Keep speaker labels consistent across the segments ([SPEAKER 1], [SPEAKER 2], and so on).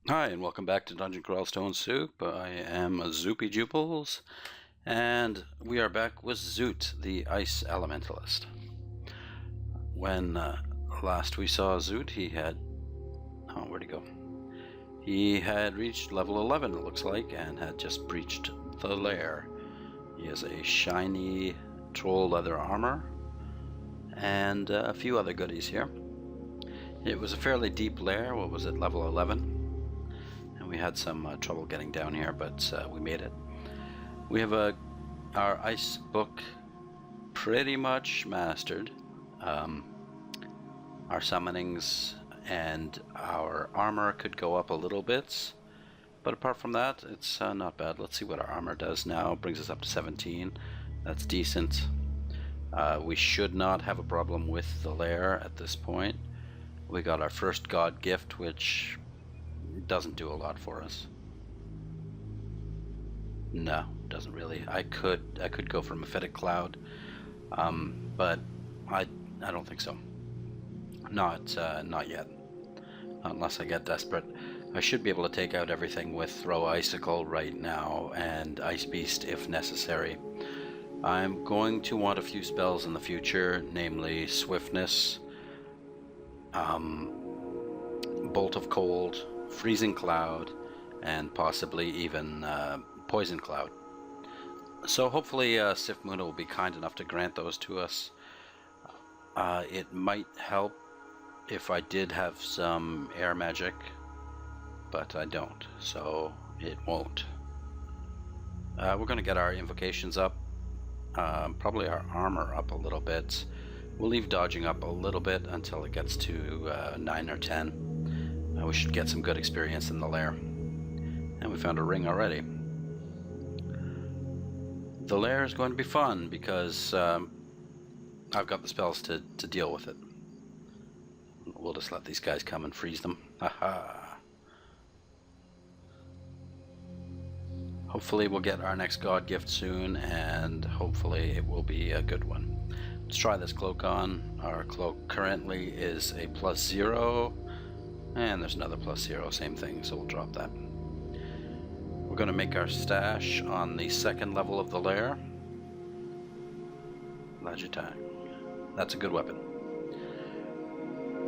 [SPEAKER 1] Hi, and welcome back to Dungeon Crawl Stone Soup. I am Zoopy Joobles, and we are back with Zoot, the Ice Elementalist. When last we saw Zoot, he had... Oh, where'd he go? He had reached level 11, it looks like, and had just breached the Lair. He has a shiny troll leather armor, and a few other goodies here. It was a fairly deep lair. What was it, level 11? We had some trouble getting down here, but we made it. We have our ice book pretty much mastered. Our summonings and our armor could go up a little bit, but apart from that, it's not bad. Let's see what our armor does now. It brings us up to 17. That's decent. We should not have a problem with the lair at this point. We got our first god gift, which doesn't do a lot for us. No, doesn't really. I could go for Mephitic Cloud, but I don't think so. Not yet. Not unless I get desperate. I should be able to take out everything with Throw Icicle right now and Ice Beast if necessary. I'm going to want a few spells in the future, namely Swiftness, Bolt of Cold, Freezing Cloud, and possibly even Poison Cloud. So hopefully Sif Muna will be kind enough to grant those to us. It might help if I did have some air magic, but I don't, so it won't. We're going to get our invocations up, probably our armor up a little bit. We'll leave dodging up a little bit until it gets to 9 or 10. We should get some good experience in the lair. And we found a ring already. The lair is going to be fun because I've got the spells to deal with it. We'll just let these guys come and freeze them. Haha. Hopefully we'll get our next god gift soon, and hopefully it will be a good one. Let's try this cloak on. Our cloak currently is a +0. And there's another +0, same thing, so we'll drop that. We're going to make our stash on the second level of the lair. Lagitag. That's a good weapon.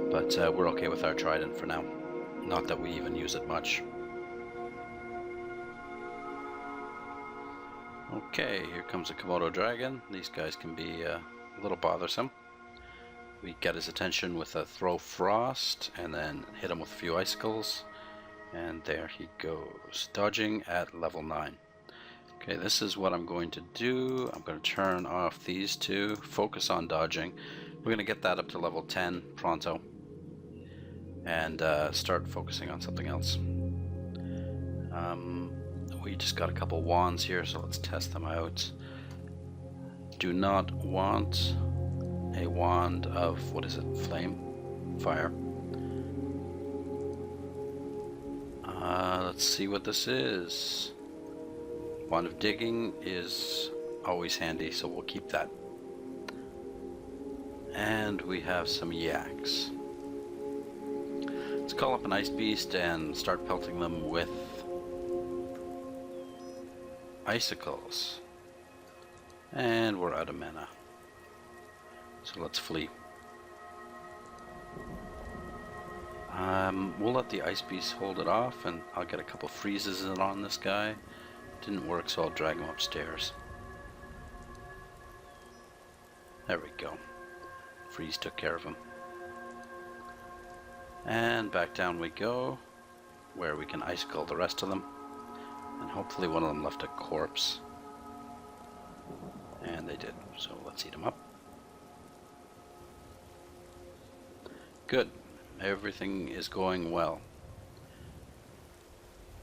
[SPEAKER 1] But we're okay with our trident for now. Not that we even use it much. Okay, here comes a Komodo dragon. These guys can be a little bothersome. We get his attention with a Throw Frost, and then hit him with a few icicles, and there he goes, dodging at level 9. Okay, this is what I'm going to do. I'm going to turn off these two, focus on dodging. We're going to get that up to level 10 pronto, and start focusing on something else. We just got a couple wands here, so let's test them out. Do not want a wand of, what is it, fire. Let's see what this is. Wand of digging is always handy, so we'll keep that. And we have some yaks. Let's call up an ice beast and start pelting them with icicles. And we're out of mana. So let's flee. We'll let the ice beast hold it off, and I'll get a couple freezes in on this guy. Didn't work, so I'll drag him upstairs. There we go. Freeze took care of him. And back down we go, where we can icicle the rest of them. And hopefully one of them left a corpse. And they did, so let's eat them up. Good. Everything is going well.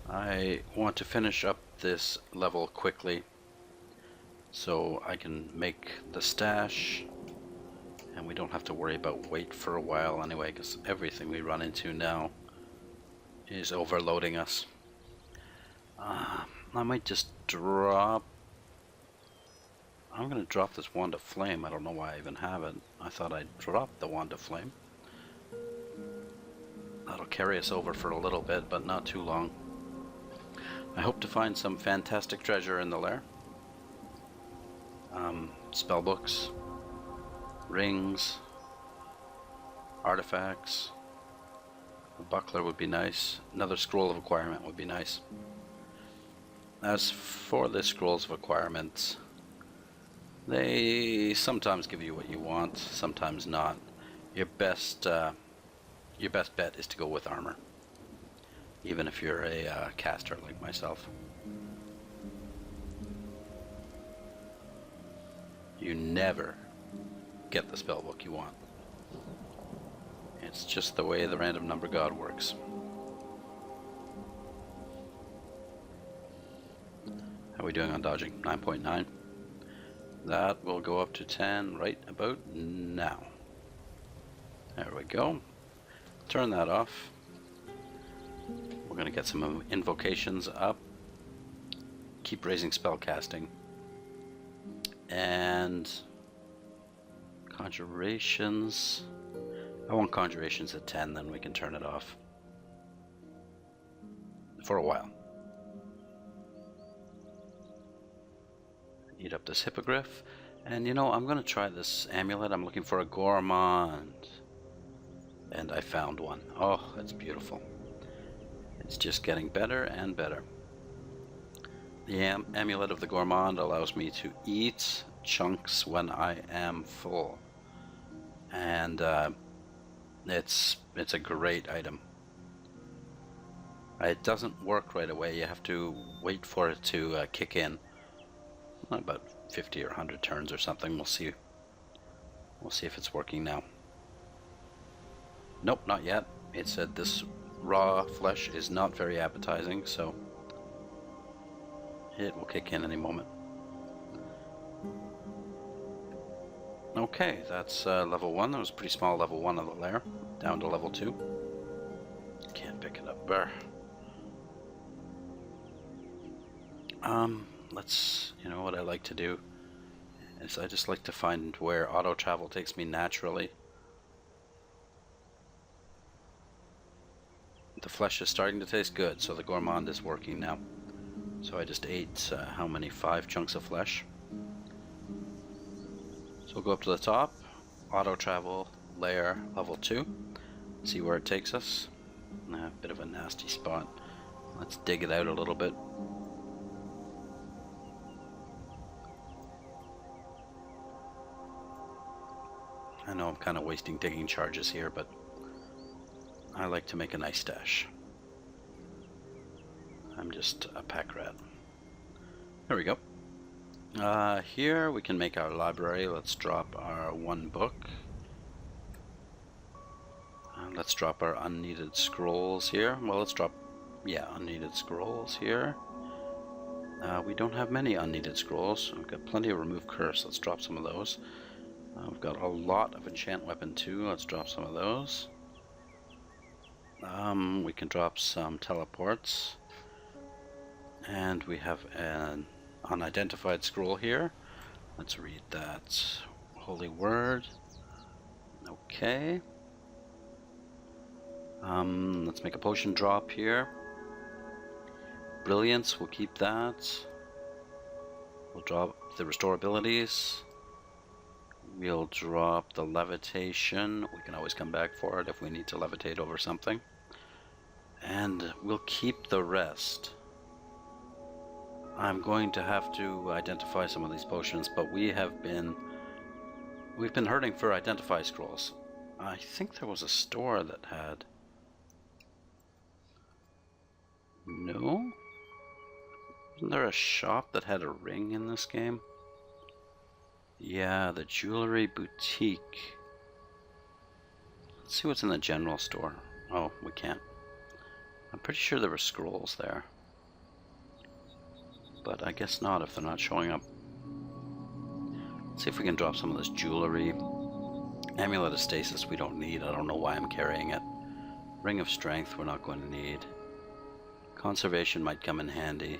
[SPEAKER 1] I want to finish up this level quickly so I can make the stash, and we don't have to worry about wait for a while anyway, because everything we run into now is overloading us. I might just drop I'm going to drop this Wand of Flame. I don't know why I even have it. I thought I'd drop the Wand of Flame. That'll carry us over for a little bit, but not too long. I hope to find some fantastic treasure in the lair. Spell books, rings, artifacts. A buckler would be nice. Another scroll of acquirement would be nice. As for the scrolls of acquirement, they sometimes give you what you want, sometimes not. Your best bet is to go with armor, even if you're a caster like myself. You never get the spellbook you want. It's just the way the random number god works. How are we doing on dodging? 9.9. That will go up to 10 right about now. There we go. Turn that off. We're going to get some invocations up. Keep raising spell casting. And conjurations. I want conjurations at 10, then we can turn it off. For a while. Eat up this hippogriff. And you know, I'm going to try this amulet. I'm looking for a gourmand. And I found one. Oh, it's beautiful. It's just getting better and better. The amulet of the gourmand allows me to eat chunks when I am full. And it's a great item. It doesn't work right away. You have to wait for it to kick in. About 50 or 100 turns or something. We'll see. We'll see if it's working now. Nope, not yet. It said this raw flesh is not very appetizing, so it will kick in any moment. Okay, that's level 1. That was a pretty small level 1 of the lair. Down to level 2. Can't pick it up there. You know what I like to do is I just like to find where auto travel takes me naturally. The flesh is starting to taste good, so the gourmand is working now. So I just ate, how many? 5 chunks of flesh. So we'll go up to the top, auto travel, lair, level 2, see where it takes us. A bit of a nasty spot. Let's dig it out a little bit. I know I'm kind of wasting digging charges here, but I like to make a nice stash. I'm just a pack rat. There we go. Here we can make our library. Let's drop our 1 book. Let's drop our unneeded scrolls here. Well, let's drop, yeah, unneeded scrolls here. We don't have many unneeded scrolls. We've got plenty of remove curse. Let's drop some of those. We've got a lot of enchant weapon too. Let's drop some of those. We can drop some teleports. And we have an unidentified scroll here. Let's read that. Holy word. Okay. Let's make a potion drop here. Brilliance, we'll keep that. We'll drop the restore abilities. We'll drop the levitation. We can always come back for it if we need to levitate over something. And we'll keep the rest. I'm going to have to identify some of these potions, but we've been hurting for identify scrolls. I think there was a store that had... No? Wasn't there a shop that had a ring in this game? Yeah, the jewelry boutique. Let's see what's in the general store. Oh, we can't. I'm pretty sure there were scrolls there. But I guess not if they're not showing up. Let's see if we can drop some of this jewelry. Amulet of Stasis we don't need. I don't know why I'm carrying it. Ring of Strength we're not going to need. Conservation might come in handy.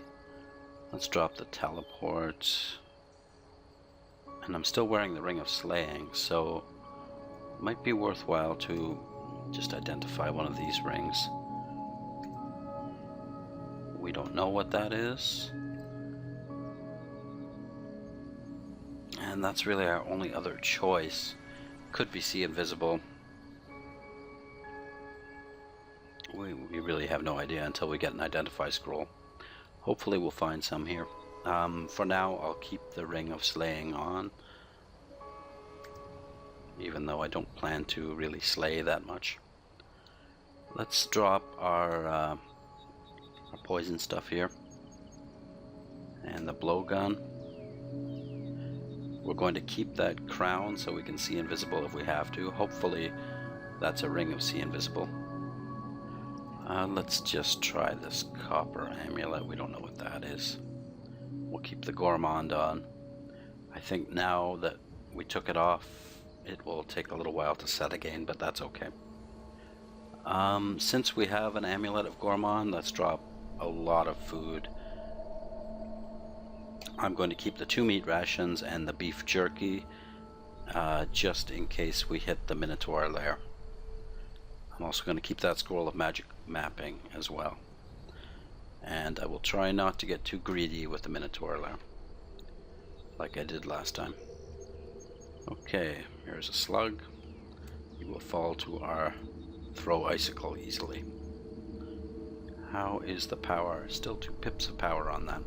[SPEAKER 1] Let's drop the teleport. And I'm still wearing the Ring of Slaying, so it might be worthwhile to just identify one of these rings. We don't know what that is. And that's really our only other choice. Could be see invisible. We really have no idea until we get an identify scroll. Hopefully we'll find some here. For now, I'll keep the Ring of Slaying on, even though I don't plan to really slay that much. Let's drop our poison stuff here, and the blowgun. We're going to keep that crown so we can see invisible if we have to. Hopefully that's a Ring of See Invisible. Let's just try this copper amulet. We don't know what that is. We'll keep the gourmand on. I think now that we took it off, it will take a little while to set again, but that's okay. Since we have an amulet of gourmand, let's drop a lot of food. I'm going to keep the 2 meat rations and the beef jerky, just in case we hit the Minotaur lair. I'm also going to keep that scroll of magic mapping as well. And I will try not to get too greedy with the Minotaur lair, like I did last time. Okay, here's a slug. He will fall to our throw icicle easily. How is the power? Still 2 pips of power on that.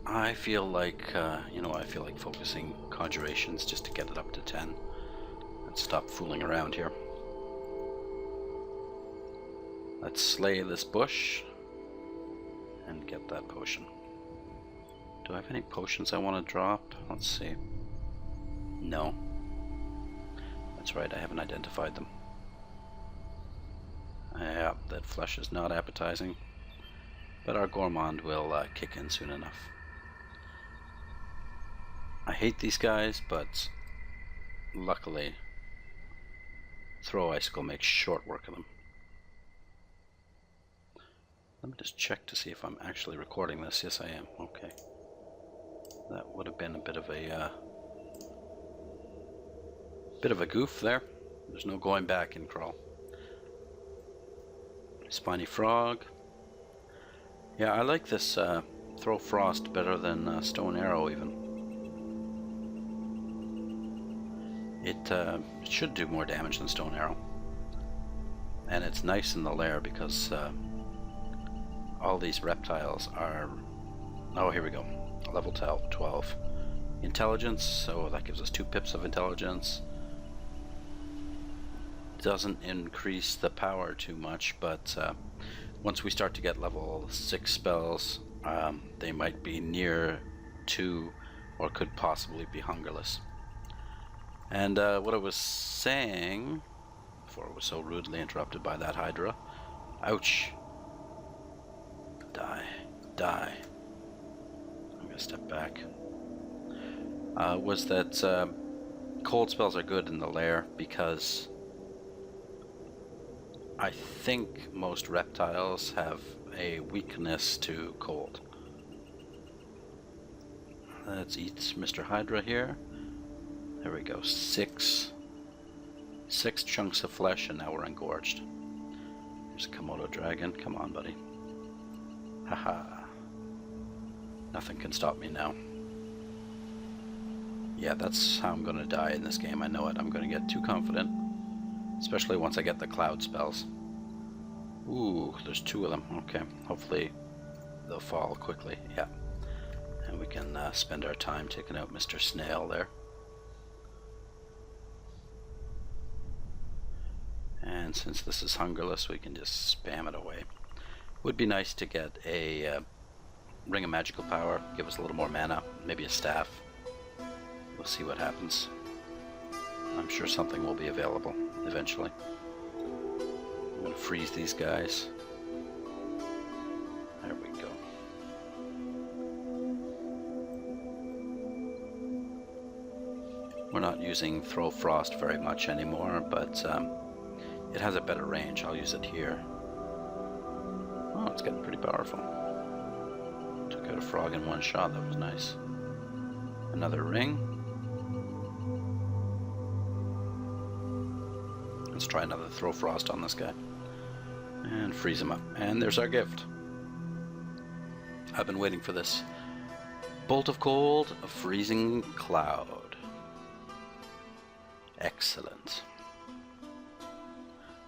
[SPEAKER 1] I feel like, I feel like focusing conjurations just to get it up to 10. And stop fooling around here. Let's slay this bush and get that potion. Do I have any potions I want to drop? Let's see. No. That's right, I haven't identified them. Yeah, that flesh is not appetizing, but our gourmand will kick in soon enough. I hate these guys, but luckily throw icicle makes short work of them. Let me just check to see if I'm actually recording this. Yes, I am. Okay. That would have been a bit of a goof there. There's no going back in crawl. Spiny frog. Yeah, I like this throw frost better than stone arrow even. It should do more damage than stone arrow. And it's nice in the lair because all these reptiles are... Oh, here we go. Level 12. Intelligence, so that gives us 2 pips of intelligence. Doesn't increase the power too much, but once we start to get level 6 spells, they might be near to or could possibly be hungerless. And what I was saying before I was so rudely interrupted by that Hydra. Ouch. Die. I'm gonna step back. Was that cold spells are good in the lair because I think most reptiles have a weakness to cold. Let's eat Mr. Hydra here. There we go. 6 chunks of flesh, and now we're engorged. There's a Komodo dragon. Come on, buddy. Haha. Nothing can stop me now. Yeah, that's how I'm gonna die in this game. I know it. I'm gonna get too confident. Especially once I get the cloud spells. Ooh, there's 2 of them. Okay. Hopefully they'll fall quickly. Yeah. And we can spend our time taking out Mr. Snail there. And since this is hungerless, we can just spam it away. Would be nice to get a ring of magical power, give us a little more mana, maybe a staff. We'll see what happens. I'm sure something will be available eventually. I'm going to freeze these guys. There we go. We're not using Throw Frost very much anymore, but it has a better range. I'll use it here. Oh, it's getting pretty powerful. Took out a frog in one shot. That was nice. Another ring. Let's try another throw frost on this guy. And freeze him up. And there's our gift. I've been waiting for this. Bolt of cold, a freezing cloud. Excellent.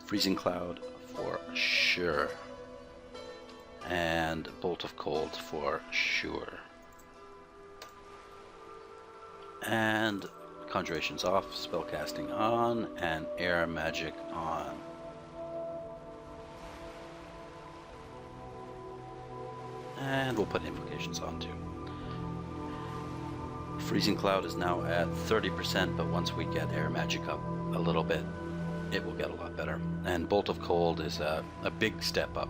[SPEAKER 1] Freezing cloud for sure. And bolt of cold for sure. And conjuration's off, spellcasting on, and air magic on. And we'll put invocations on too. Freezing cloud is now at 30%, but once we get air magic up a little bit, it will get a lot better. And bolt of cold is a big step up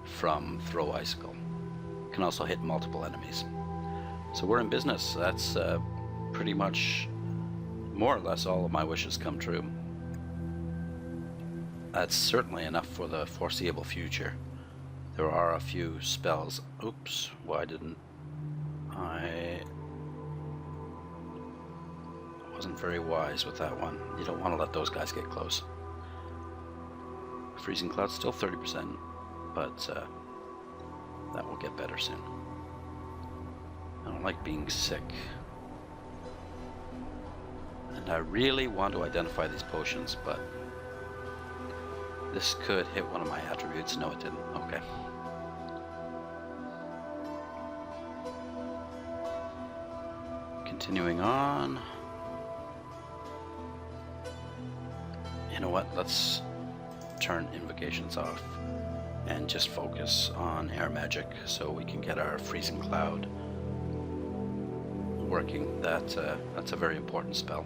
[SPEAKER 1] from throw icicle. Can also hit multiple enemies. So we're in business. That's pretty much more or less all of my wishes come true. That's certainly enough for the foreseeable future. There are a few spells. Oops, why didn't I wasn't very wise with that one. You don't want to let those guys get close. Freezing cloud's still 30%, but that will get better soon. I don't like being sick. And I really want to identify these potions, but this could hit one of my attributes. No, it didn't. Okay. Continuing on. You know what? Let's turn invocations off and just focus on air magic so we can get our freezing cloud working. That's a very important spell.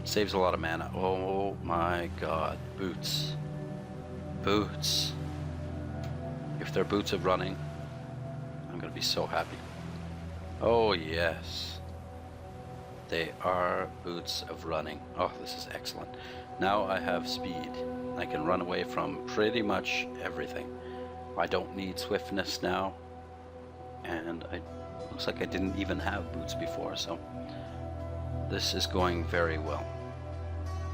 [SPEAKER 1] Saves a lot of mana. Oh my god. Boots. Boots. If they're boots of running, I'm gonna be so happy. Oh yes. They are boots of running. Oh, this is excellent. Now I have speed. I can run away from pretty much everything. I don't need swiftness now. And looks like I didn't even have boots before, so this is going very well.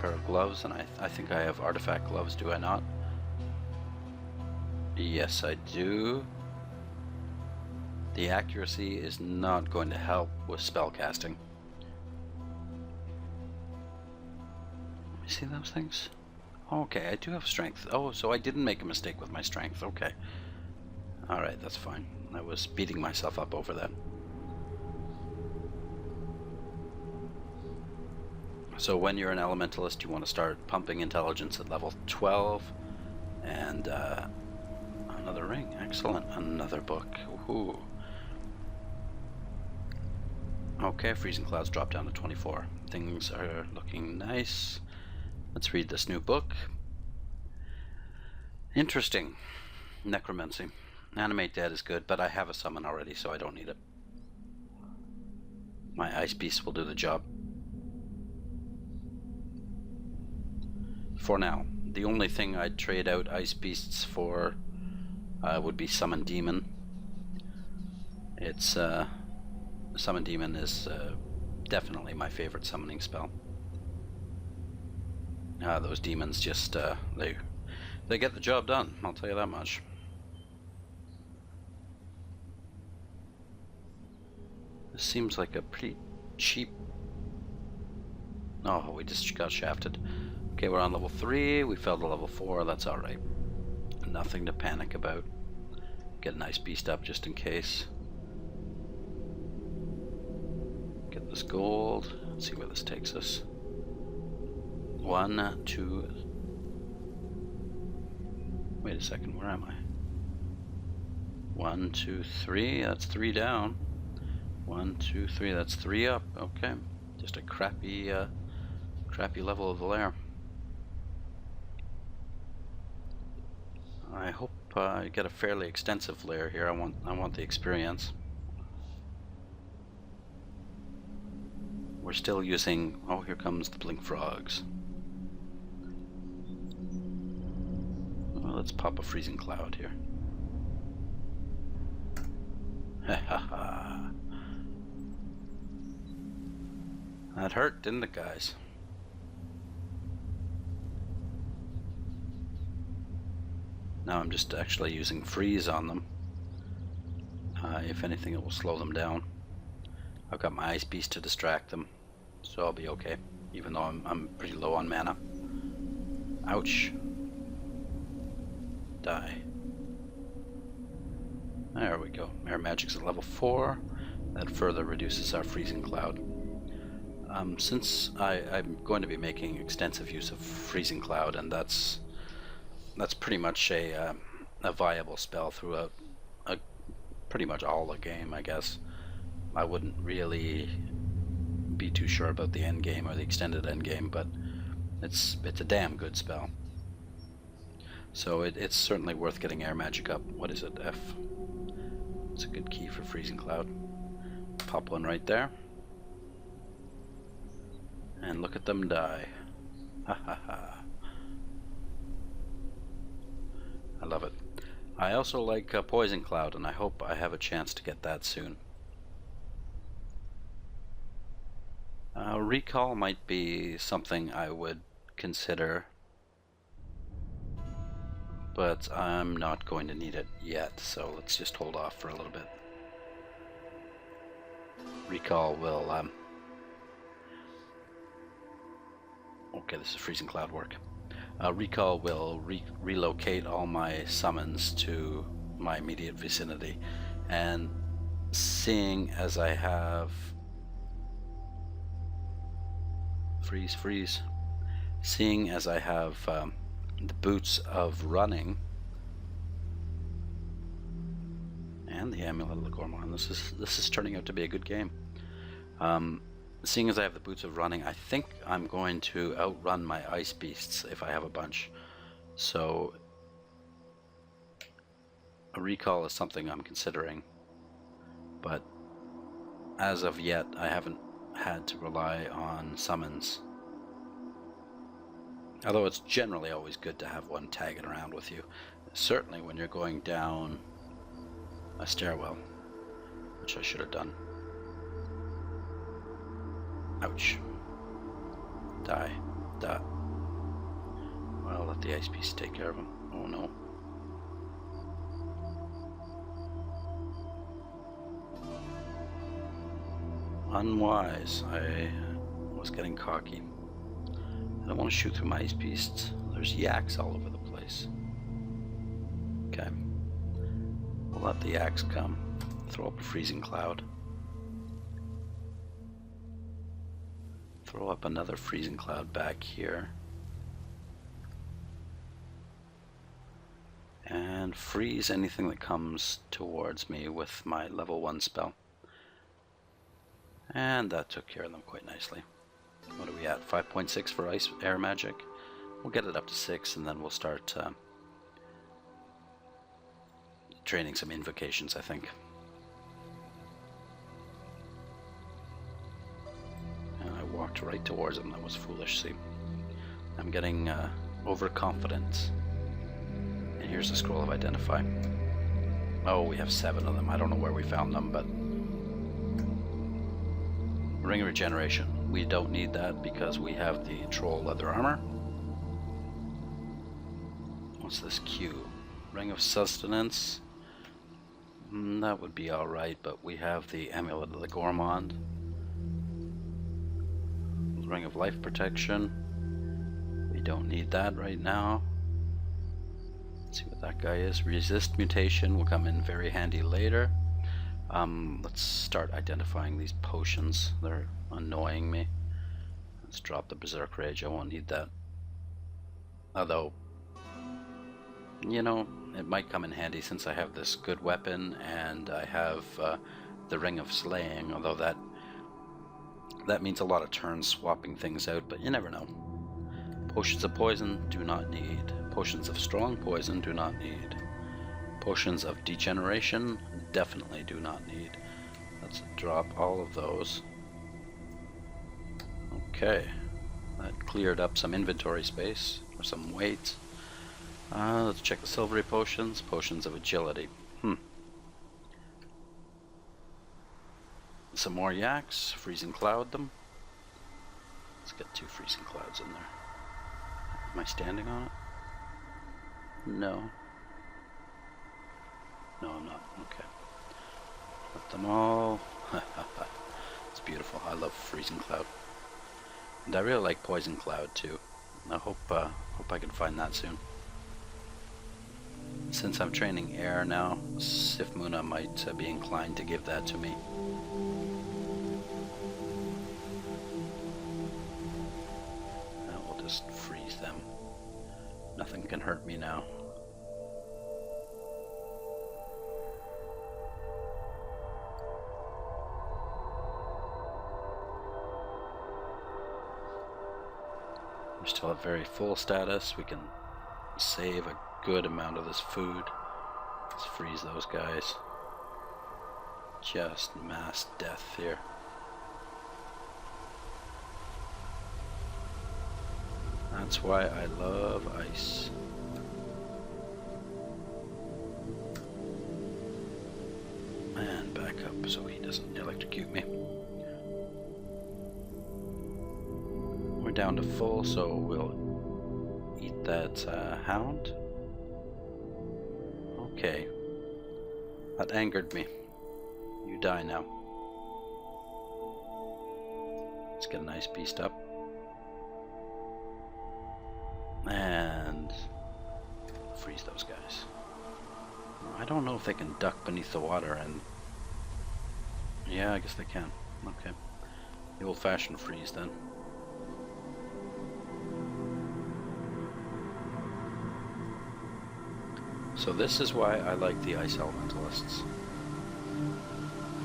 [SPEAKER 1] Pair of gloves, and I think I have artifact gloves, do I not? Yes, I do. The accuracy is not going to help with spell casting. Let me see those things. Okay, I do have strength. Oh, so I didn't make a mistake with my strength. Okay. Alright, that's fine. I was beating myself up over that. So when you're an elementalist, you want to start pumping intelligence at level 12. And another ring. Excellent. Another book. Woohoo. Okay, freezing clouds drop down to 24. Things are looking nice. Let's read this new book. Interesting. Necromancy. Animate Dead is good, but I have a summon already, so I don't need it. My ice beast will do the job. For now. The only thing I'd trade out ice beasts for would be Summon Demon. It's Summon Demon is definitely my favorite summoning spell. Those demons just they get the job done, I'll tell you that much. This seems like a pretty cheap... Oh, we just got shafted. Okay, we're on level 3, we fell to level 4, that's alright. Nothing to panic about. Get a nice beast up just in case. Get this gold, let's see where this takes us. 1, 2... Wait a second, where am I? 1, 2, 3, that's 3 down. 1, 2, 3, that's 3 up, okay. Just a crappy level of the Lair. I hope I get a fairly extensive Lair here. I want the experience. We're still using... Oh, here comes the blink frogs. Well, let's pop a freezing cloud here. Ha ha ha. That hurt, didn't it, guys? Now I'm just actually using freeze on them. If anything, it will slow them down. I've got my ice beast to distract them, so I'll be okay, even though I'm pretty low on mana. Ouch. Die. There we go. Air Magic's at level 4. That further reduces our freezing cloud. Since I'm going to be making extensive use of freezing cloud, and that's pretty much a viable spell throughout pretty much all the game, I guess. I wouldn't really be too sure about the end game or the extended end game, but it's a damn good spell. So it's certainly worth getting Air Magic up. What is it? F. It's a good key for freezing cloud. Pop one right there. And look at them die. Ha ha ha. I love it. I also like Poison Cloud, and I hope I have a chance to get that soon. Recall might be something I would consider, but I'm not going to need it yet, so let's just hold off for a little bit. Recall will... okay, this is freezing cloud work. Recall will relocate all my summons to my immediate vicinity, and seeing as I have... freeze. Seeing as I have the boots of running and the Amulet of the Gormon, this is turning out to be a good game. Seeing as I have the boots of running, I think I'm going to outrun my ice beasts if I have a bunch. So a recall is something I'm considering, but as of yet I haven't had to rely on summons. Although it's generally always good to have one tagging around with you. Certainly when you're going down a stairwell, which I should have done. Ouch. Die. Die. Well, let the ice beast take care of him. Oh no. Unwise. I was getting cocky. I don't want to shoot through my ice beasts. There's yaks all over the place. Okay. We'll let the yaks come. Throw up a freezing cloud. Throw up another freezing cloud back here. And freeze anything that comes towards me with my level 1 spell. And that took care of them quite nicely. What are we at? 5.6 for Air Magic. We'll get it up to 6, and then we'll start training some invocations, I think. And I walked right towards him. That was foolish, see. I'm getting overconfident. And here's the Scroll of Identify. Oh, we have 7 of them. I don't know where we found them, but... Ring of Regeneration. We don't need that because we have the Troll Leather Armor. What's this Q? Ring of Sustenance. That would be alright, but we have the Amulet of the Gormond. Ring of Life Protection. We don't need that right now. Let's see what that guy is. Resist Mutation will come in very handy later. Let's start identifying these potions. They're annoying me. Let's drop the Berserk Rage. I won't need that. Although, you know, it might come in handy since I have this good weapon and I have the Ring of Slaying, although that means a lot of turns swapping things out, but you never know. Potions of Poison, do not need. Potions of Strong Poison, do not need. Potions of Degeneration, definitely do not need. Let's drop all of those. Okay, that cleared up some inventory space, or some weight. Let's check the Silvery Potions. Potions of Agility. Some more yaks, freezing cloud them. get 2 freezing clouds in there. Am I standing on it? No. No, I'm not. Okay. Let them all. It's beautiful. I love freezing cloud, and I really like poison cloud too. I hope I can find that soon. Since I'm training air now, Sifmuna might be inclined to give that to me. And we'll just freeze them. Nothing can hurt me now. We're still at very full status. We can save a good amount of this food. Let's freeze those guys. Just mass death here. That's why I love ice. And back up so he doesn't electrocute me. We're down to full, so we'll eat that hound. Okay. That angered me. You die now. Let's get a nice beast up. And freeze those guys. I don't know if they can duck beneath the water and... Yeah, I guess they can. Okay. The old-fashioned freeze then. So this is why I like the Ice Elementalists.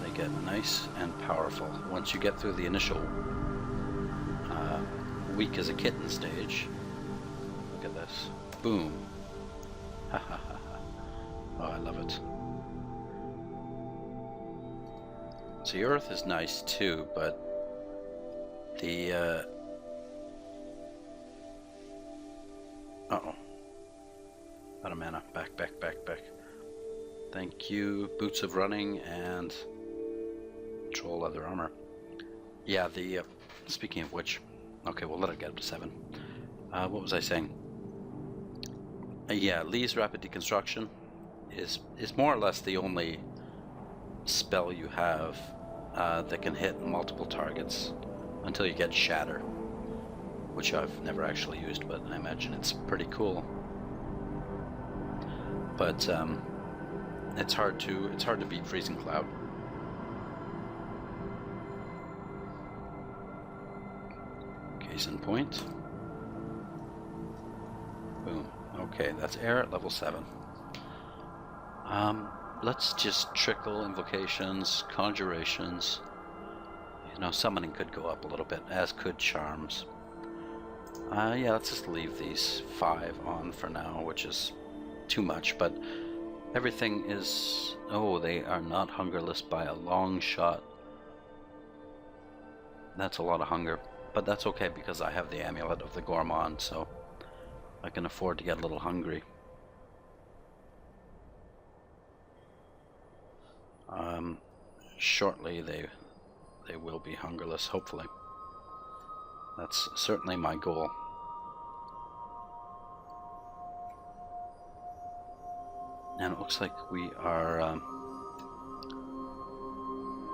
[SPEAKER 1] They get nice and powerful. Once you get through the initial weak as a kitten stage, look at this. Boom. Ha ha ha ha. Oh, I love it. So the Earth is nice too, but the uh-oh. Out of mana. Back, back, back, back. Thank you. Boots of running and troll leather armor. Yeah, the speaking of which, okay, we'll let it get up to 7. What was I saying? Yeah, Lee's rapid deconstruction is more or less the only spell you have that can hit multiple targets until you get Shatter, which I've never actually used, but I imagine it's pretty cool. But it's hard to beat Freezing Cloud. Case in point. Boom. Okay, that's air at level 7. Let's just trickle invocations, conjurations. You know, summoning could go up a little bit, as could charms. Yeah, let's just leave these 5 on for now, which is too much, but everything is... Oh, they are not hungerless by a long shot. That's a lot of hunger, but that's okay because I have the Amulet of the Gourmand, so I can afford to get a little hungry. Shortly they will be hungerless, hopefully. That's certainly my goal. And it looks like we are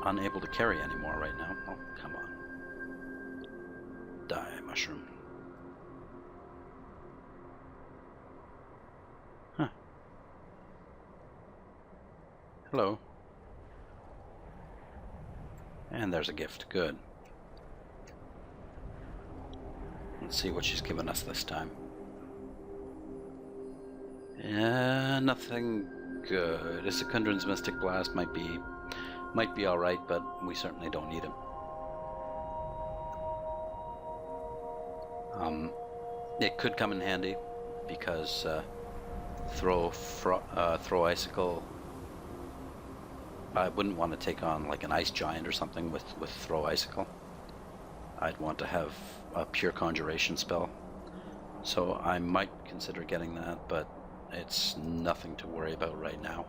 [SPEAKER 1] unable to carry anymore right now. Oh, come on. Die, mushroom. Huh. Hello. And there's a gift. Good. Let's see what she's given us this time. Yeah, nothing good. Isakundran's Mystic Blast might be alright, but we certainly don't need him. It could come in handy because throw icicle. I wouldn't want to take on like an ice giant or something with throw icicle. I'd want to have a pure conjuration spell, so I might consider getting that, but it's nothing to worry about right now.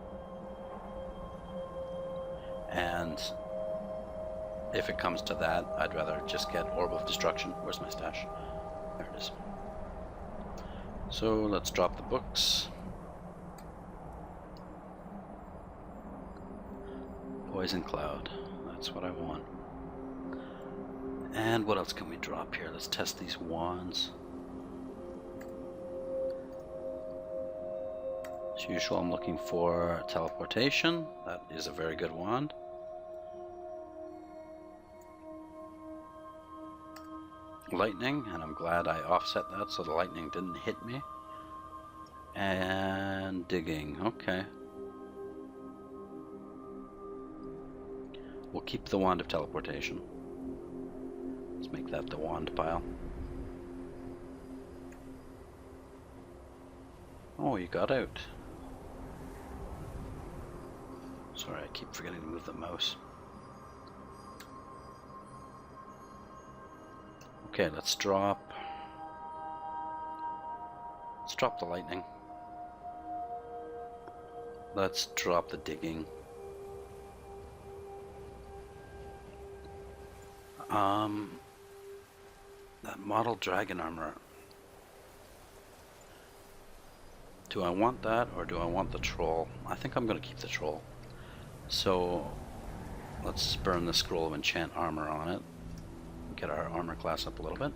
[SPEAKER 1] And if it comes to that, I'd rather just get Orb of Destruction. Where's my stash? There it is. So let's drop the books. Poison Cloud. That's what I want. And what else can we drop here? Let's test these wands. As usual, I'm looking for teleportation. That is a very good wand. Lightning, and I'm glad I offset that so the lightning didn't hit me. And digging, okay. We'll keep the wand of teleportation. Let's make that the wand pile. Oh, you got out. Sorry, I keep forgetting to move the mouse. Okay, let's drop the lightning. Let's drop the digging. That model dragon armor. Do I want that or do I want the troll? I think I'm going to keep the troll. So let's burn the scroll of enchant armor on it. Get our armor class up a little bit.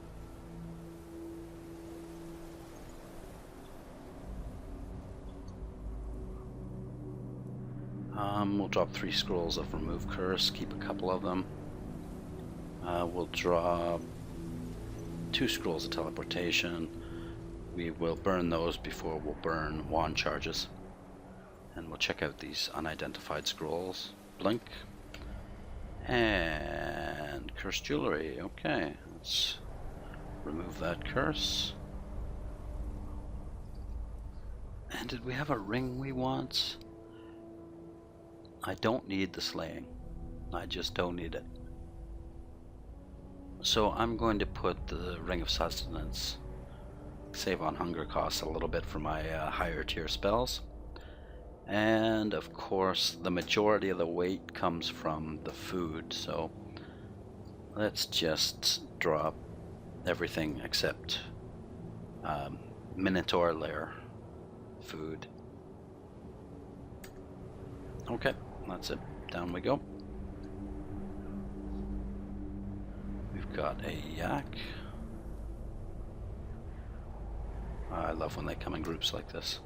[SPEAKER 1] We'll drop 3 scrolls of remove curse, keep a couple of them. We'll drop 2 scrolls of teleportation. We will burn those before we'll burn wand charges. And we'll check out these unidentified scrolls. Blink. And curse jewelry. Okay, let's remove that curse. And did we have a ring we want? I don't need the slaying. I just don't need it. So I'm going to put the ring of sustenance. Save on hunger costs a little bit for my higher tier spells. And of course the majority of the weight comes from the food, so let's just drop everything except Minotaur Lair food. Okay, that's it. Down we go. We've got a yak. I love when they come in groups like this.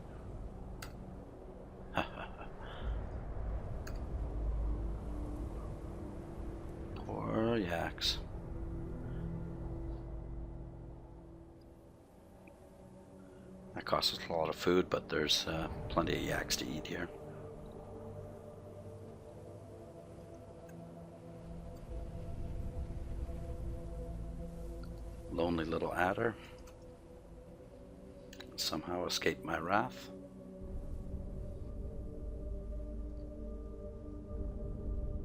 [SPEAKER 1] Poor yaks. That costs us a lot of food, but there's plenty of yaks to eat here. Lonely little adder. Somehow escaped my wrath.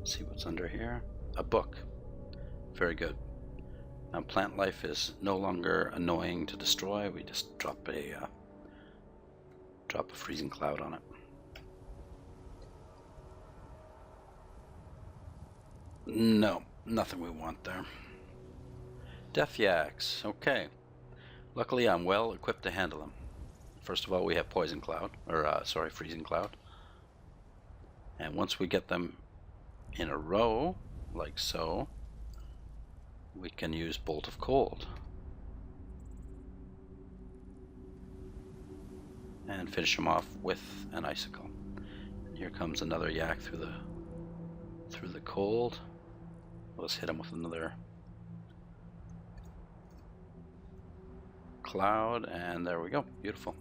[SPEAKER 1] See what's under here. A book. Very good. Now plant life is no longer annoying to destroy. We just drop a freezing cloud on it. No, nothing we want there. Death yaks. Okay. Luckily I'm well equipped to handle them. First of all, we have poison cloud, or freezing cloud. And once we get them in a row, like so, we can use Bolt of Cold. And finish them off with an icicle. And here comes another yak through the cold. Let's hit him with another cloud, and there we go. Beautiful.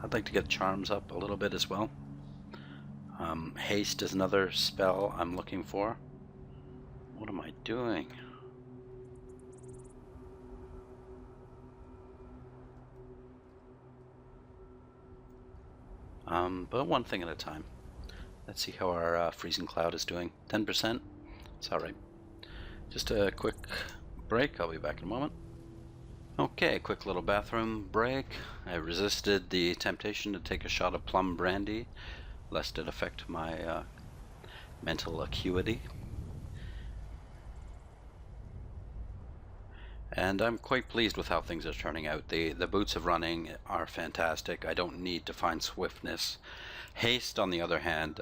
[SPEAKER 1] I'd like to get charms up a little bit as well. Haste is another spell I'm looking for. What am I doing? But one thing at a time. Let's see how our freezing cloud is doing. 10%. It's alright. Just a quick break. I'll be back in a moment. Okay, quick little bathroom break. I resisted the temptation to take a shot of plum brandy, lest it affect my mental acuity. And I'm quite pleased with how things are turning out. The boots of running are fantastic. I don't need to find swiftness. Haste, on the other hand,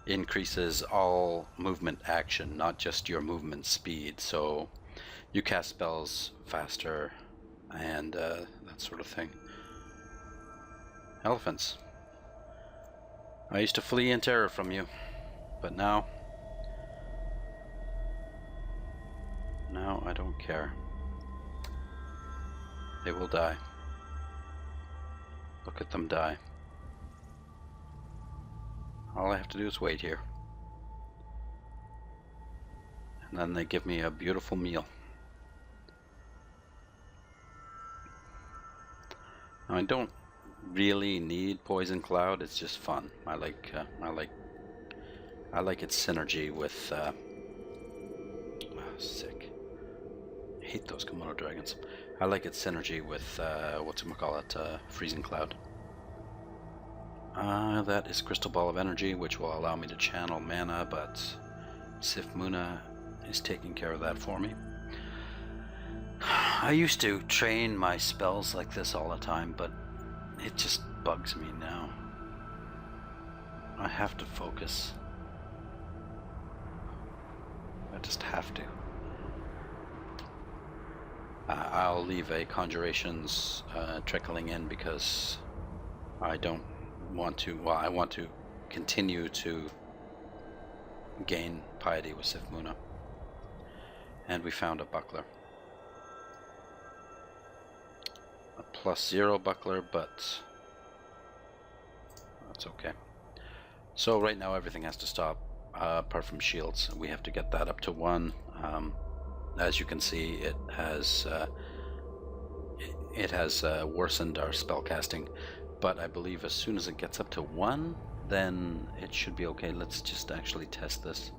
[SPEAKER 1] increases all movement action, not just your movement speed. So you cast spells faster and that sort of thing. Elephants. I used to flee in terror from you, but now I don't care. They will die. Look at them die. All I have to do is wait here. And then they give me a beautiful meal. Now, I don't really need Poison Cloud. It's just fun. I like its synergy with sick. I hate those Komodo dragons. I like its synergy with Freezing Cloud. That is Crystal Ball of Energy, which will allow me to channel mana, but Sif Muna is taking care of that for me. I used to train my spells like this all the time, but it just bugs me now. I have to focus. I just have to. I'll leave a Conjurations trickling in because I don't want to, well, I want to continue to gain piety with Sif Muna. And we found a buckler. A +0 buckler, but that's okay. So right now everything has to stop, apart from shields. We have to get that up to 1. As you can see, it has worsened our spellcasting, but I believe as soon as it gets up to 1, then it should be okay. Let's just actually test this.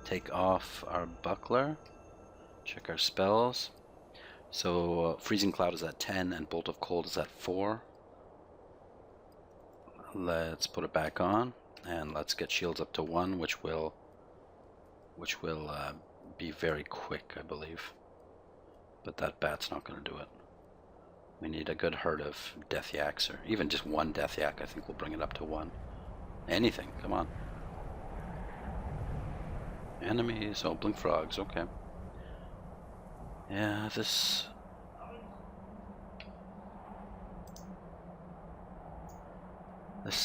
[SPEAKER 1] Take off our buckler, check our spells. So Freezing Cloud is at 10 and Bolt of Cold is at 4. Let's put it back on and let's get shields up to 1, which will be very quick, I believe. But that bat's not going to do it. We need a good herd of Death Yaks, or even just 1 Death Yak. I think we'll bring it up to 1. Anything, come on. Enemies, oh, blink frogs, okay. Yeah, this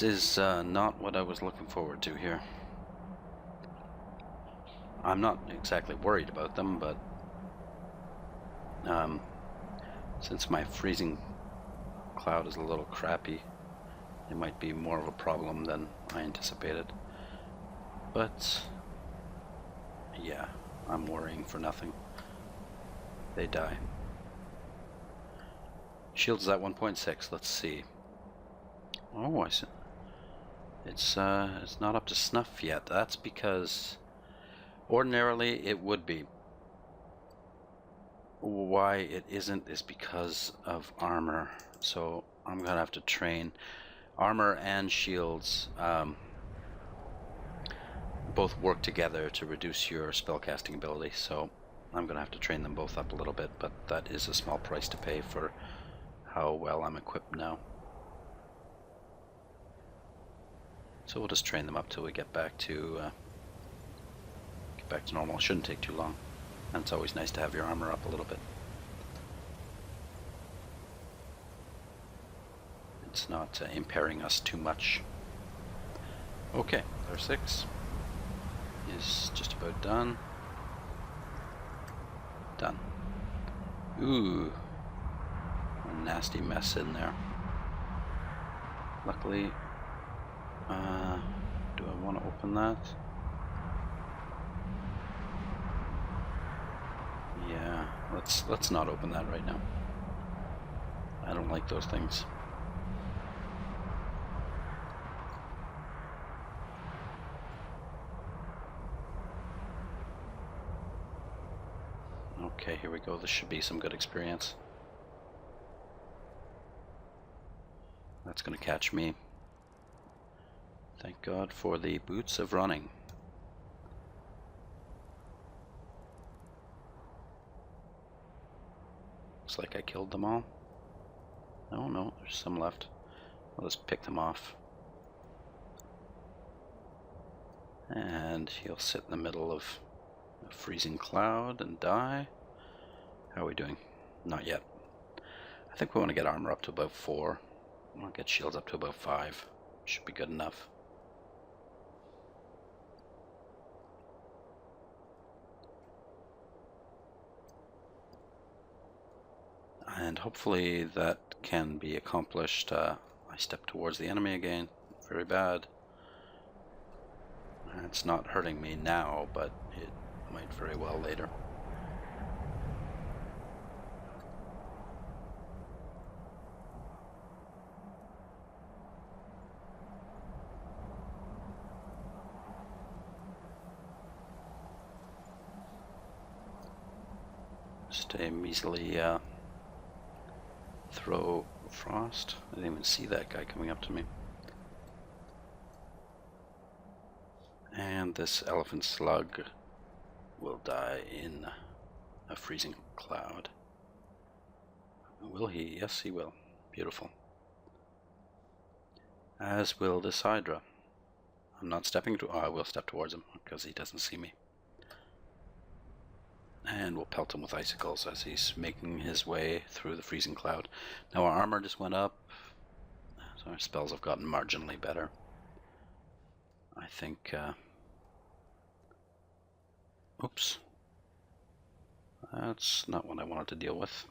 [SPEAKER 1] is not what I was looking forward to here. I'm not exactly worried about them, but since my Freezing Cloud is a little crappy, it might be more of a problem than I anticipated. But yeah, I'm worrying for nothing. They die. Shields is at 1.6. Let's see. Oh, I see. It's not up to snuff yet. That's because ordinarily it would be. Why it isn't is because of armor. So I'm gonna have to train. Armor and shields both work together to reduce your spellcasting ability. So I'm gonna have to train them both up a little bit, but that is a small price to pay for how well I'm equipped now. So we'll just train them up till we get back to normal. It shouldn't take too long, and it's always nice to have your armor up a little bit. It's not impairing us too much. Okay, Lair 6 is just about done. Done. Ooh, a nasty mess in there. Luckily, do I want to open that? Yeah, let's not open that right now. I don't like those things. Okay, here we go. This should be some good experience. That's going to catch me. Thank God for the boots of running. Looks like I killed them all. Oh no, there's some left. I'll just pick them off. And he'll sit in the middle of a freezing cloud and die. How are we doing? Not yet. I think we want to get armor up to about 4. I'll get shields up to about 5. Should be good enough. And hopefully that can be accomplished. I step towards the enemy again. Very bad. It's not hurting me now, but it might very well later. Stay measly throw frost. I didn't even see that guy coming up to me. And this elephant slug will die in a freezing cloud. Will he? Yes, he will. Beautiful. As will this hydra. I'm not stepping to. Oh, I will step towards him because he doesn't see me. And we'll pelt him with icicles as he's making his way through the freezing cloud. Now our armor just went up, so our spells have gotten marginally better. I think, oops. That's not what I wanted to deal with.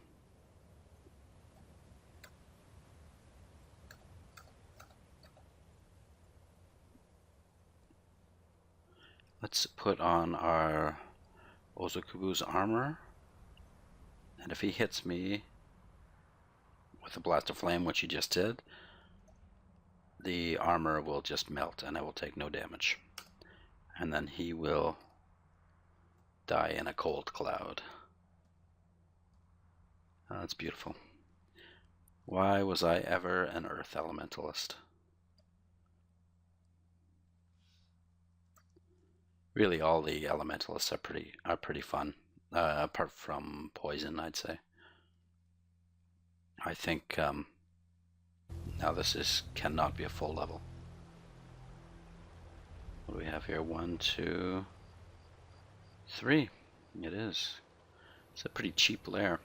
[SPEAKER 1] Let's put on our Ozokubu's armor, and if he hits me with a blast of flame, which he just did, the armor will just melt and I will take no damage. And then he will die in a cold cloud. That's beautiful. Why was I ever an Earth Elementalist? Really, all the Elementalists are pretty fun, apart from Poison, I'd say. I think now this cannot be a full level. What do we have here? 1, 2, 3. It is. It's a pretty cheap lair.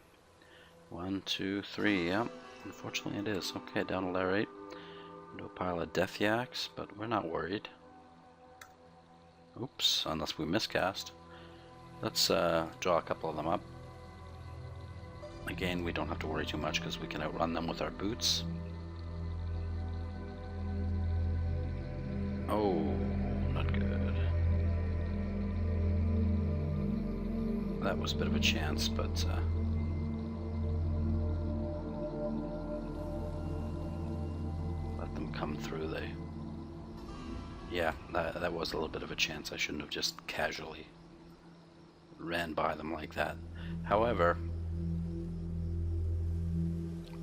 [SPEAKER 1] 1, 2, 3. Yep. Unfortunately, it is. Okay, down to lair 8. Into a pile of death yaks, but we're not worried. Oops, unless we miscast. Let's draw a couple of them up. Again, we don't have to worry too much because we can outrun them with our boots. Oh, not good. That was a bit of a chance, but let them come through. Yeah, that was a little bit of a chance. I shouldn't have just casually ran by them like that. However,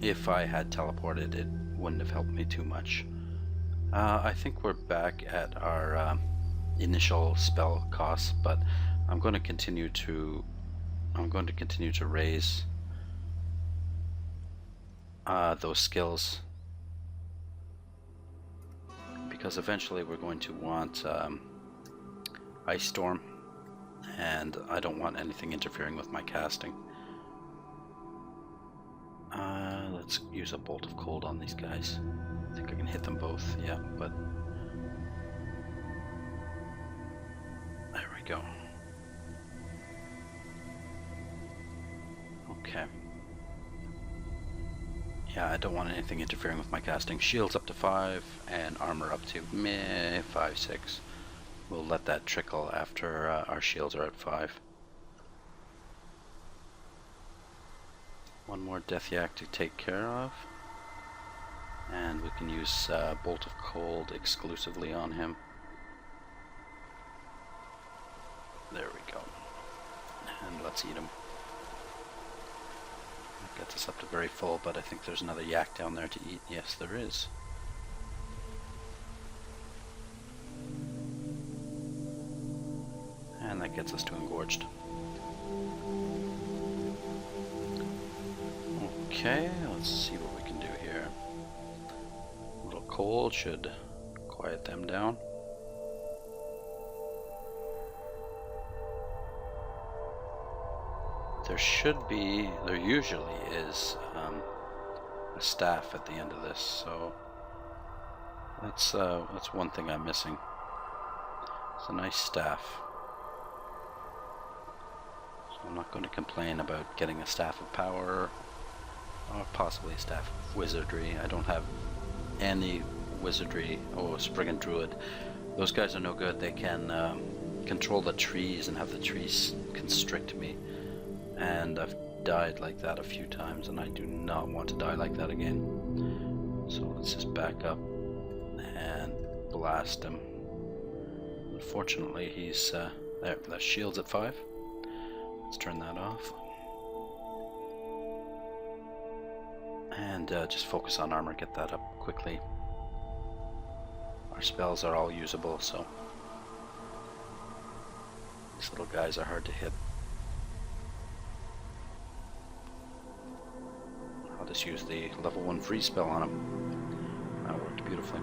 [SPEAKER 1] if I had teleported, it wouldn't have helped me too much. I think we're back at our initial spell costs, but I'm going to continue to raise those skills, because eventually we're going to want Ice Storm, and I don't want anything interfering with my casting. Let's use a Bolt of Cold on these guys. I think I can hit them both, yeah, but there we go. Okay. Yeah, I don't want anything interfering with my casting. Shields up to 5 and armor up to 5, 6. We'll let that trickle after our shields are at 5. One more Death Yak to take care of. And we can use Bolt of Cold exclusively on him. There we go. And let's eat him. gets us up to very full, but I think there's another yak down there to eat. Yes, there is. And that gets us to engorged. Okay, let's see what we can do here. A little cold should quiet them down. There usually is a staff at the end of this, so that's one thing I'm missing. It's a nice staff. So I'm not going to complain about getting a staff of power, or possibly a staff of wizardry. I don't have any wizardry. Oh, a Spriggan Druid. Those guys are no good. They can control the trees and have the trees constrict me. And I've died like that a few times, and I do not want to die like that again. So let's just back up and blast him. Unfortunately, he's there. The shield's at 5. Let's turn that off. And just focus on armor, get that up quickly. Our spells are all usable, so these little guys are hard to hit. I'll just use the level 1 free spell on him. That worked beautifully.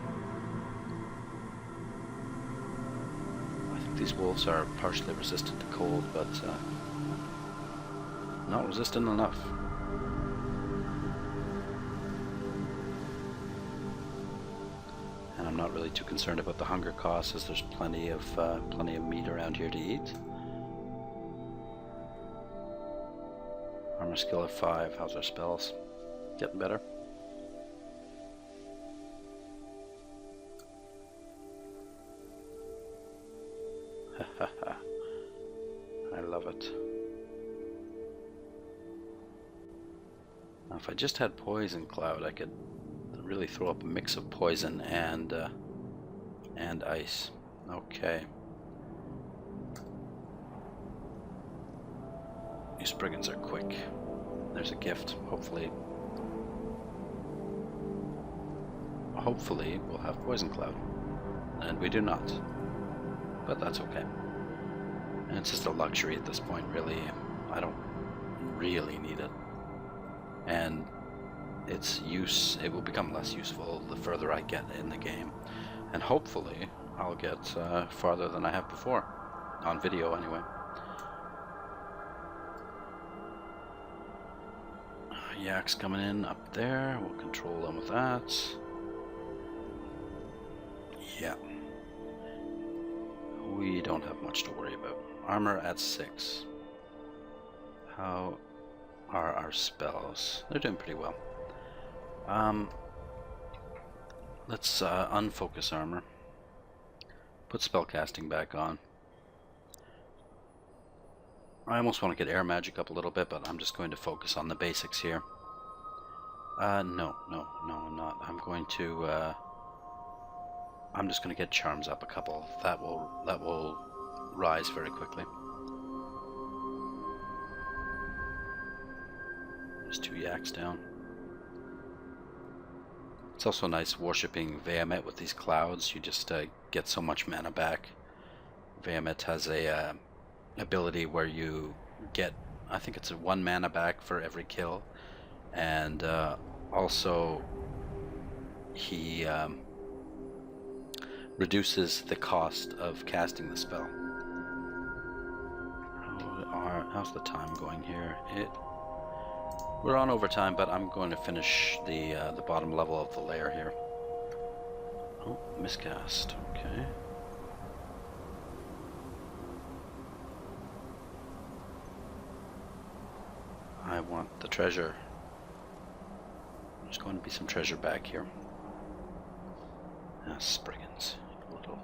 [SPEAKER 1] I think these wolves are partially resistant to cold, but not resistant enough. And I'm not really too concerned about the hunger costs, as there's plenty of meat around here to eat. Armor skill of 5. How's our spells? Getting better. I love it. Now, if I just had Poison Cloud, I could really throw up a mix of poison and ice. Okay. These brigands are quick. There's a gift. Hopefully we'll have Poison Cloud. And we do not. But that's okay. And it's just a luxury at this point, really. I don't really need it. And it will become less useful the further I get in the game. And hopefully I'll get farther than I have before. On video, anyway. Yaks coming in up there. We'll control them with that. Yeah. We don't have much to worry about. Armor at 6. How are our spells? They're doing pretty well. Let's unfocus armor. Put spellcasting back on. I almost want to get air magic up a little bit, but I'm just going to focus on the basics here. No, I'm not. I'm just going to get charms up a couple. That will rise very quickly. There's 2 yaks down. It's also nice worshipping Vehemet with these clouds. You just get so much mana back. Vehemet has a ability where you get, I think it's 1 mana back for every kill, and also he reduces the cost of casting the spell. How's the time going here? We're on overtime, but I'm going to finish the bottom level of the lair here. Oh, miscast. Okay. I want the treasure. There's going to be some treasure back here. Ah, Spriggans. Little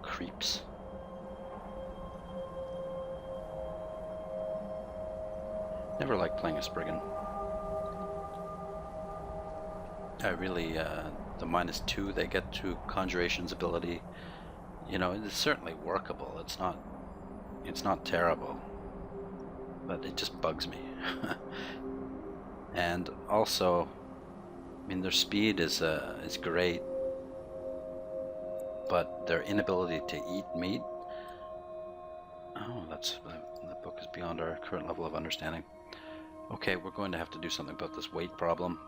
[SPEAKER 1] creeps. Never liked playing a Spriggan. I really, the -2 they get to Conjuration's ability, you know, it's certainly workable. It's not terrible, but it just bugs me. And also, I mean, their speed is great, but their inability to eat meat. Oh, that book is beyond our current level of understanding. Okay, we're going to have to do something about this weight problem.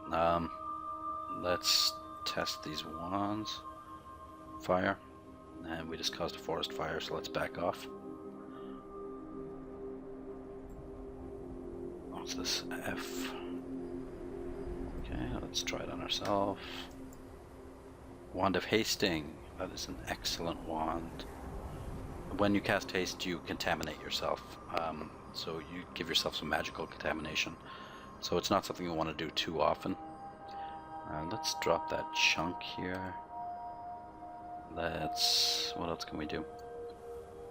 [SPEAKER 1] Let's test these wands. Fire. And we just caused a forest fire, so let's back off. What's this? F. Okay, let's try it on ourselves. Wand of Hasting. That is an excellent wand. When you cast haste, you contaminate yourself. So you give yourself some magical contamination. So it's not something you want to do too often. Let's drop that chunk here. What else can we do?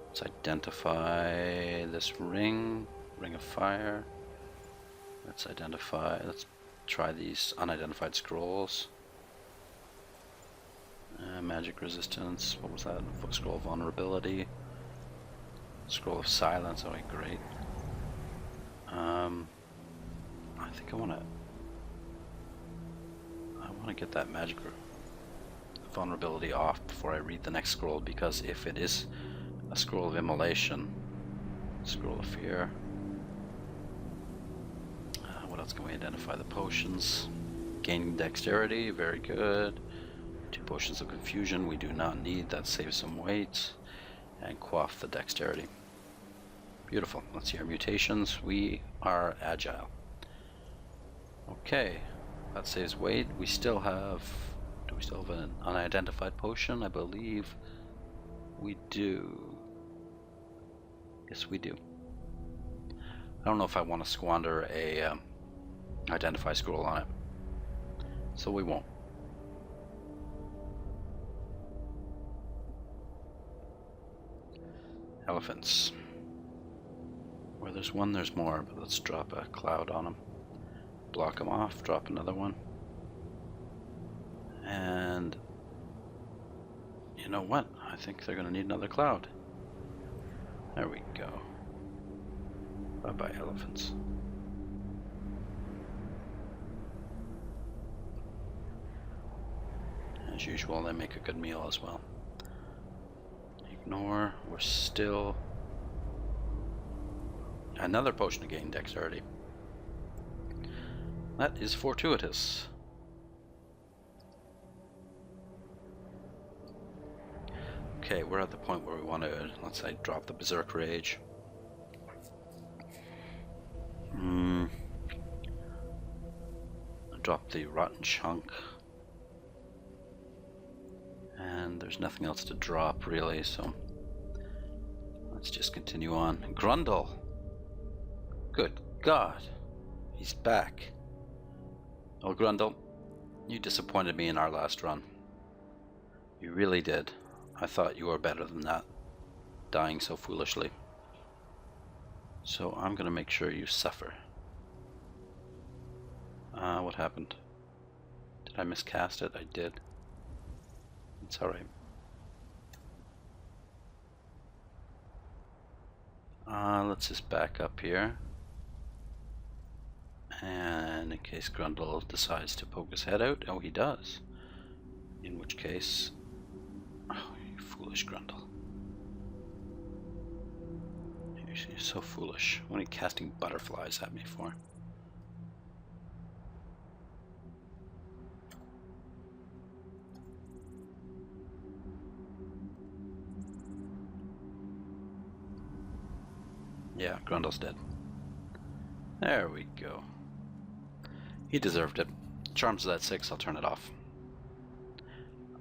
[SPEAKER 1] Let's identify this ring of fire. Let's try these unidentified scrolls. Magic resistance, what was that? Scroll of vulnerability. Scroll of silence, okay, great. I think I want to get that magic vulnerability off before I read the next scroll, because if it is a scroll of immolation, scroll of fear. What else can we identify? The potions. Gaining dexterity, very good. 2 potions of confusion we do not need, that saves some weight. And quaff the dexterity. Beautiful. Let's see our mutations. We are agile. Okay, that saves weight. Do we still have an unidentified potion? I believe we do. Yes, we do. I don't know if I want to squander a identify scroll on it, so we won't. Elephants. Where there's one, there's more, but let's drop a cloud on them. Block them off, drop another one. And you know what? I think they're going to need another cloud. There we go. Bye-bye, elephants. As usual, they make a good meal as well. Ignore. We're still... Another potion to gain dexterity. That is fortuitous. Okay, we're at the point where we want to, let's say, drop the Berserk Rage. Drop the Rotten Chunk. And there's nothing else to drop, really, so let's just continue on. Grundle! Good God! He's back. Oh, Grundle, you disappointed me in our last run. You really did. I thought you were better than that, dying so foolishly. So I'm gonna make sure you suffer. What happened? Did I miscast it? I did. It's alright. Let's just back up here. And in case Grundle decides to poke his head out, oh, he does. In which case, oh, you foolish Grundle. You're so foolish. What are you casting butterflies at me for? Yeah, Grundle's dead. There we go. He deserved it. Charms is at 6, I'll turn it off.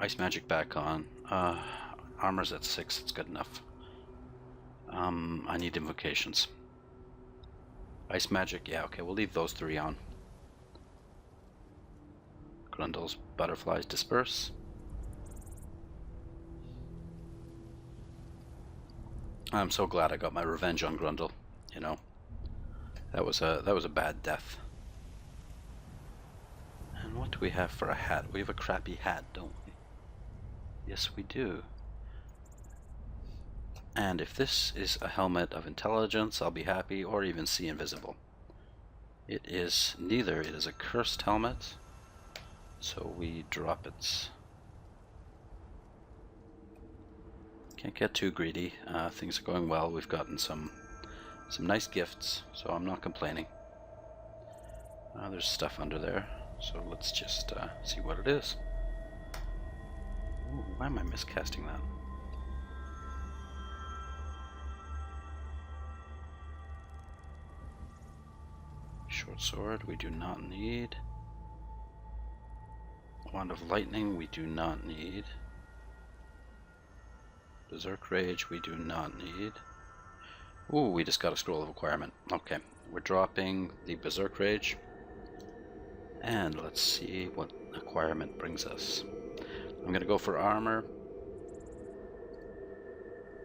[SPEAKER 1] Ice magic back on. Armor's at 6, it's good enough. I need invocations. Ice magic, yeah, okay, we'll leave those 3 on. Grundle's butterflies disperse. I'm so glad I got my revenge on Grundle, you know. That was a bad death. And what do we have for a hat? We have a crappy hat, don't we? Yes, we do. And if this is a helmet of intelligence, I'll be happy, or even see invisible. It is neither. It is a cursed helmet, so we drop it. Can't get too greedy. Things are going well. We've gotten some nice gifts, so I'm not complaining. There's stuff under there, so let's just see what it is. Ooh, why am I miscasting that? Short sword we do not need. Wand of lightning we do not need. Berserk rage we do not need. Ooh, we just got a scroll of acquirement. Okay, we're dropping the berserk rage. And let's see what acquirement brings us. I'm gonna go for armor.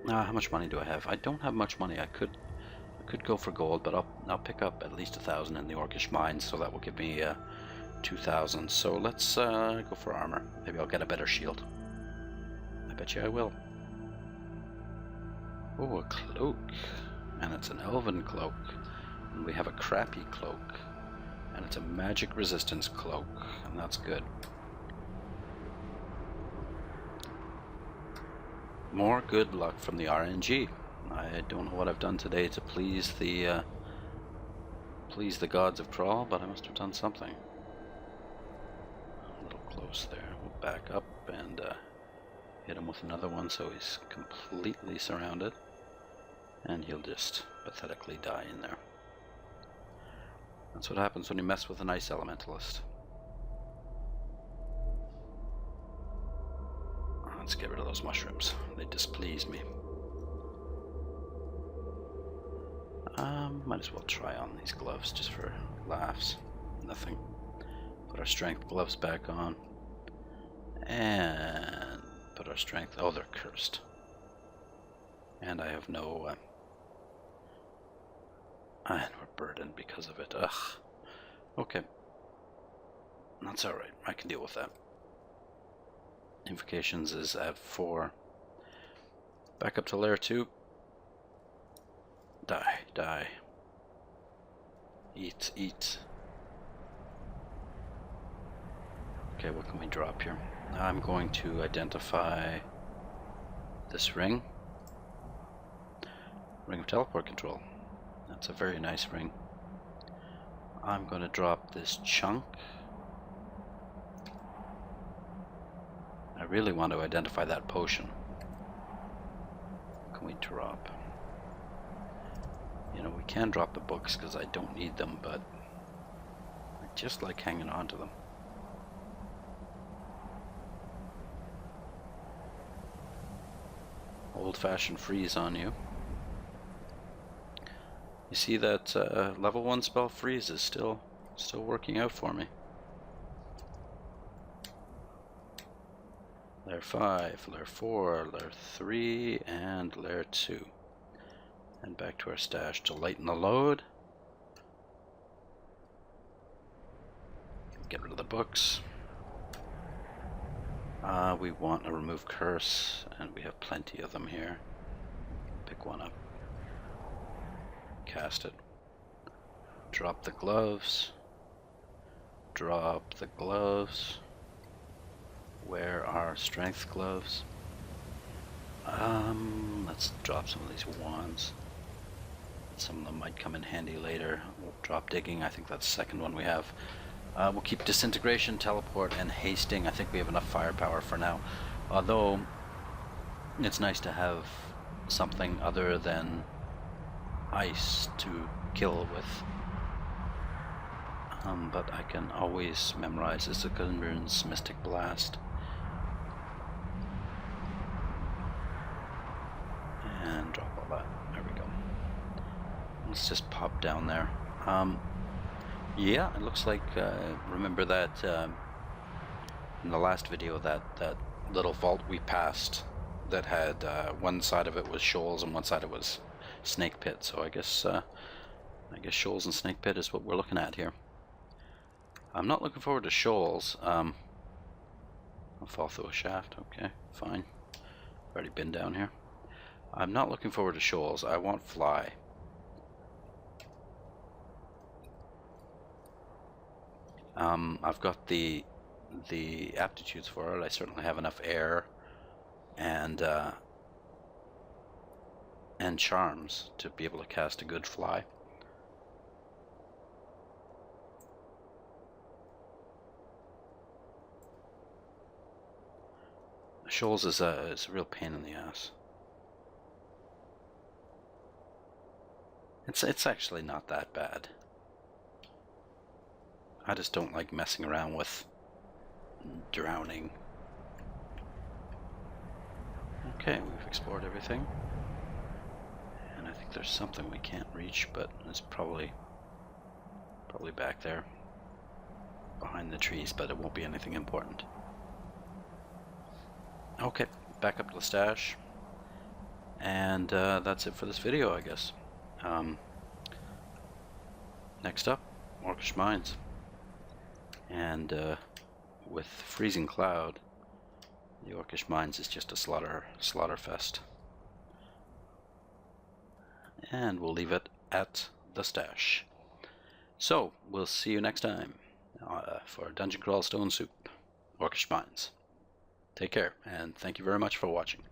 [SPEAKER 1] How much money do I have? I don't have much money. I could go for gold, but I'll pick up at least 1,000 in the Orcish mines, so that will give me 2,000. So let's go for armor. Maybe I'll get a better shield. I bet you I will. Oh, a cloak, and it's an elven cloak. And we have a crappy cloak, and it's a magic resistance cloak, and that's good. More good luck from the RNG. I don't know what I've done today to please the gods of Crawl, but I must have done something. A little close there. We'll back up and hit him with another one so he's completely surrounded. And he'll just pathetically die in there. That's what happens when you mess with an ice elementalist. Let's get rid of those mushrooms. They displease me. Might as well try on these gloves just for laughs. Nothing. Put our strength gloves back on. And put our strength... Oh, they're cursed. And I have no... and we're burdened because of it. Ugh. Okay. That's alright. I can deal with that. Invocations is at 4. Back up to Lair 2. Die, die. Eat, eat. Okay, what can we drop here? I'm going to identify this ring. Ring of teleport control. That's a very nice ring. I'm going to drop this chunk. I really want to identify that potion. What can we drop? You know, we can drop the books because I don't need them, but I just like hanging on to them. Old-fashioned freeze on you. You see that level 1 spell freeze is still working out for me. Lair 5, Lair 4, Lair 3, and Lair 2. And back to our stash to lighten the load. Get rid of the books. We want to remove curse, and we have plenty of them here. Pick one up. Cast it. Drop the gloves. Drop the gloves. Wear our strength gloves. Let's drop some of these wands. Some of them might come in handy later. We'll drop digging. I think that's the second one we have. We'll keep disintegration, teleport, and hasting. I think we have enough firepower for now. Although it's nice to have something other than ice to kill with. But I can always memorize Issachun's Mystic Blast. And drop all that. There we go. Let's just pop down there. Yeah, it looks like, remember that in the last video, that little vault we passed that had one side of it was shoals and one side of it was snake pit. So I guess shoals and snake pit is what we're looking at here. I'm not looking forward to shoals. I'll fall through a shaft. Okay, fine. I've already been down here. I'm not looking forward to shoals. I want fly. I've got the aptitudes for it. I certainly have enough air and charms to be able to cast a good fly. Shoals is a real pain in the ass. It's actually not that bad. I just don't like messing around with drowning. Okay, we've explored everything. And I think there's something we can't reach, but it's probably back there behind the trees, but it won't be anything important. Okay, back up to the stash. And that's it for this video, I guess. Next up, Orcish Mines. And with Freezing Cloud, the Orcish Mines is just a slaughter fest. And we'll leave it at the stash. So, we'll see you next time for Dungeon Crawl Stone Soup, Orcish Mines. Take care, and thank you very much for watching.